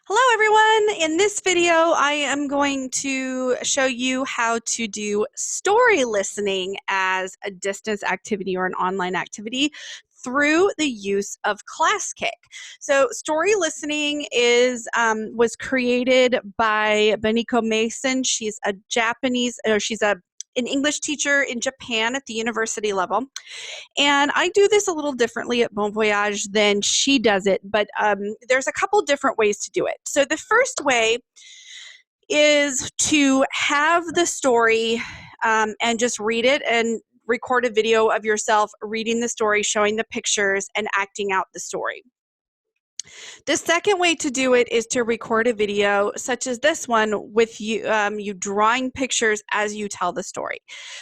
Hello everyone! In this video, I am going to show you how to do story listening as a distance activity or an online activity through the use of Classkick. So story listening was created by Beniko Mason. She's a an English teacher in Japan at the university level. And I do this a little differently at Bon Voyage than she does it, but there's a couple different ways to do it. So the first way is to have the story and just read it and record a video of yourself reading the story, showing the pictures, and acting out the story. The second way to do it is to record a video such as this one with you drawing pictures as you tell the story.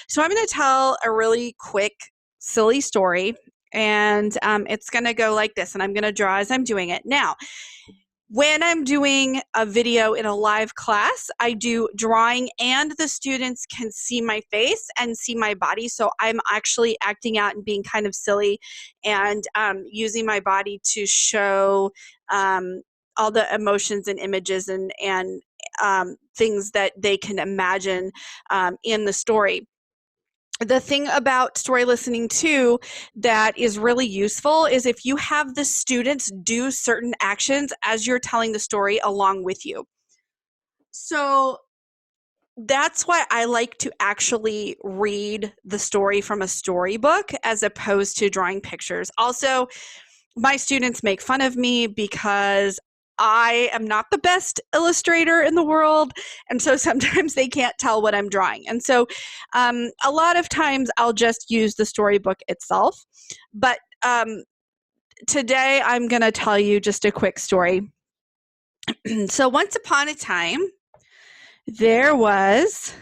So I'm going to tell a really quick, silly story, and it's going to go like this, and I'm going to draw as I'm doing it. Now, when I'm doing a video in a live class, I do drawing and the students can see my face and see my body. So I'm actually acting out and being kind of silly and using my body to show all the emotions and images and things that they can imagine in the story. The thing about story listening too that is really useful is if you have the students do certain actions as you're telling the story along with you. So that's why I like to actually read the story from a storybook as opposed to drawing pictures. Also, my students make fun of me because I am not the best illustrator in the world, and so sometimes they can't tell what I'm drawing. And so a lot of times I'll just use the storybook itself. But today I'm going to tell you just a quick story. So once upon a time, there was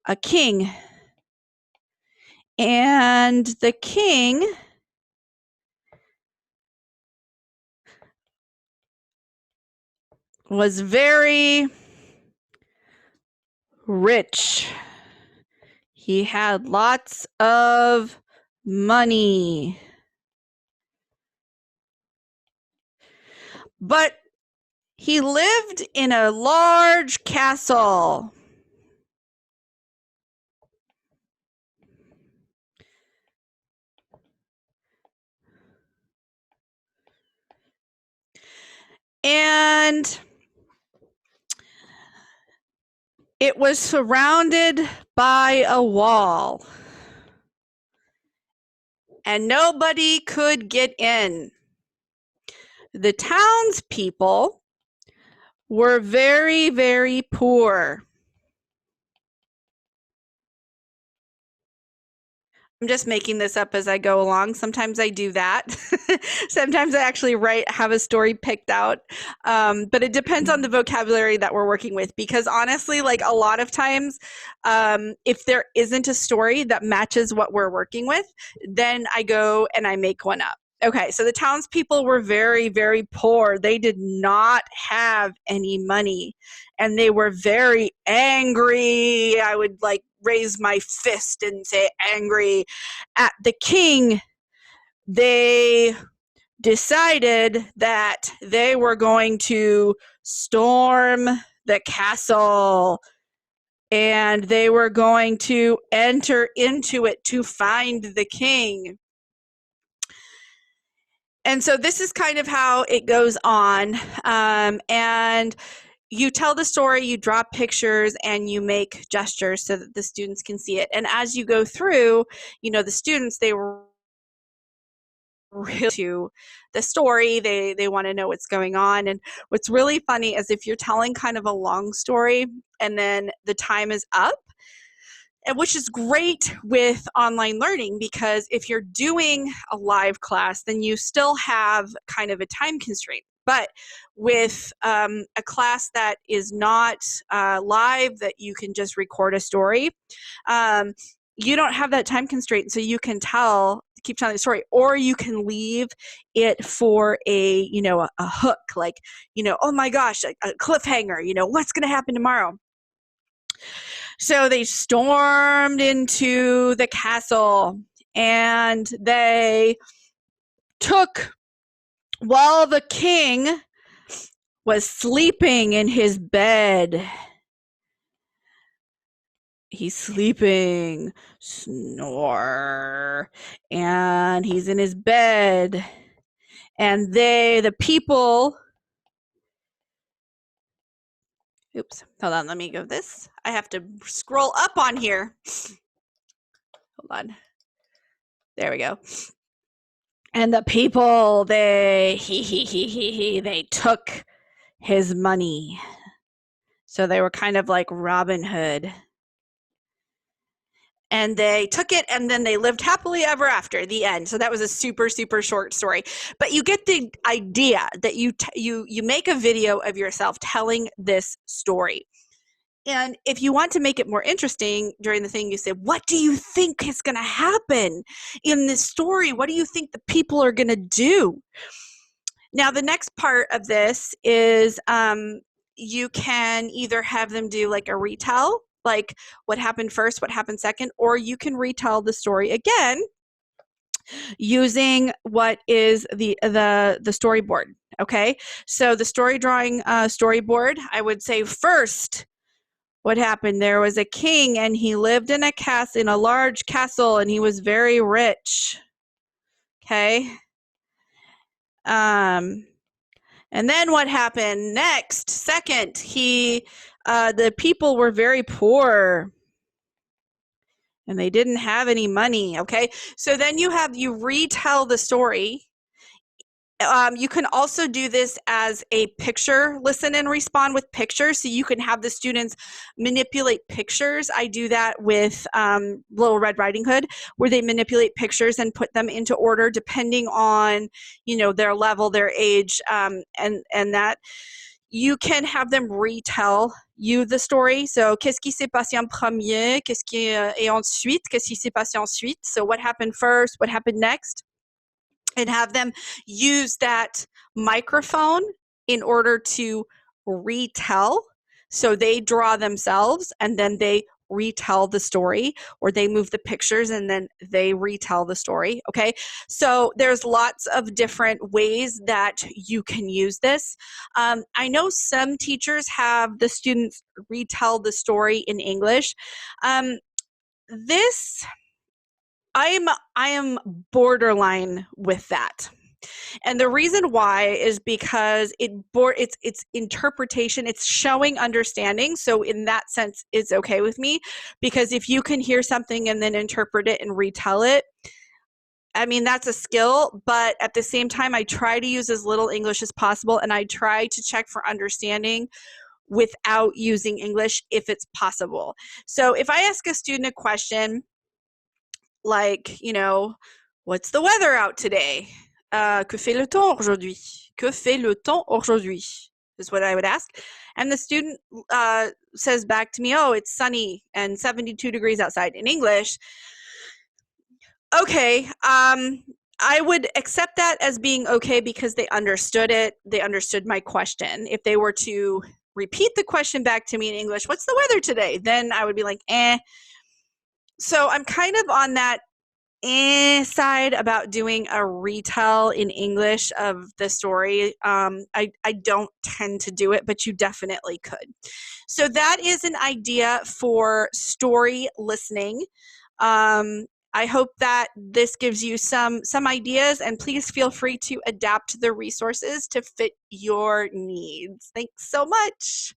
a king, and the king was very rich. He had lots of money. But he lived in a large castle. And it was surrounded by a wall. And nobody could get in. The townspeople were very, very poor. I'm just making this up as I go along. Sometimes I do that. Sometimes I actually have a story picked out. But it depends on the vocabulary that we're working with, because honestly, like a lot of times, if there isn't a story that matches what we're working with, then I go and I make one up. Okay, so the townspeople were very, very poor. They did not have any money, and they were very angry. I would like raise my fist and say angry at the king. They decided that they were going to storm the castle, and they were going to enter into it to find the king. And so this is kind of how it goes on. And you tell the story, you draw pictures, and you make gestures so that the students can see it. And as you go through, the students, they were really to the story. They want to know what's going on. And what's really funny is if you're telling kind of a long story and then the time is up, and which is great with online learning, because if you're doing a live class, then you still have kind of a time constraint. But with a class that is not live, that you can just record a story, you don't have that time constraint, so you can keep telling the story, or you can leave it for a hook, like oh my gosh, a cliffhanger, what's going to happen tomorrow. So they stormed into the castle, and they took, while the king was sleeping in his bed. He's sleeping, snore, and he's in his bed. And the people, oops, hold on, let me go this. I have to scroll up on here. Hold on. There we go. And the people, they took his money. So they were kind of like Robin Hood. And they took it, and then they lived happily ever after, the end. So that was a super, super short story. But you get the idea that you make a video of yourself telling this story. And if you want to make it more interesting during the thing, you say, what do you think is going to happen in this story? What do you think the people are going to do? Now, the next part of this is you can either have them do like a retell, like what happened first, what happened second, or you can retell the story again using what is the storyboard. Okay, so the story drawing storyboard, I would say first, what happened? There was a king, and he lived in a large castle, and he was very rich. Okay. And then what happened next? Second, the people were very poor, and they didn't have any money. Okay, so then you retell the story. You can also do this as a picture, listen and respond with pictures. So you can have the students manipulate pictures. I do that with Little Red Riding Hood, where they manipulate pictures and put them into order depending on, their level, their age, and that. You can have them retell you the story. So, qu'est-ce qui s'est passé en premier? Qu'est-ce qui est ensuite? Qu'est-ce qui s'est passé ensuite? So what happened first? What happened next? And have them use that microphone in order to retell. So they draw themselves, and then they retell the story, or they move the pictures and then they retell the story. Okay, so there's lots of different ways that you can use this. I know some teachers have the students retell the story in English. This I am borderline with that. And the reason why is because it's interpretation, it's showing understanding. So in that sense, it's okay with me, because if you can hear something and then interpret it and retell it, I mean, that's a skill, but at the same time, I try to use as little English as possible, and I try to check for understanding without using English if it's possible. So if I ask a student a question, like, what's the weather out today? Que fait le temps aujourd'hui? Que fait le temps aujourd'hui? Is what I would ask. And the student says back to me, oh, it's sunny and 72 degrees outside in English. Okay, I would accept that as being okay because they understood it. They understood my question. If they were to repeat the question back to me in English, what's the weather today? Then I would be like, eh. So I'm kind of on that side about doing a retell in English of the story. I don't tend to do it, but you definitely could. So that is an idea for story listening. I hope that this gives you some ideas, and please feel free to adapt the resources to fit your needs. Thanks so much.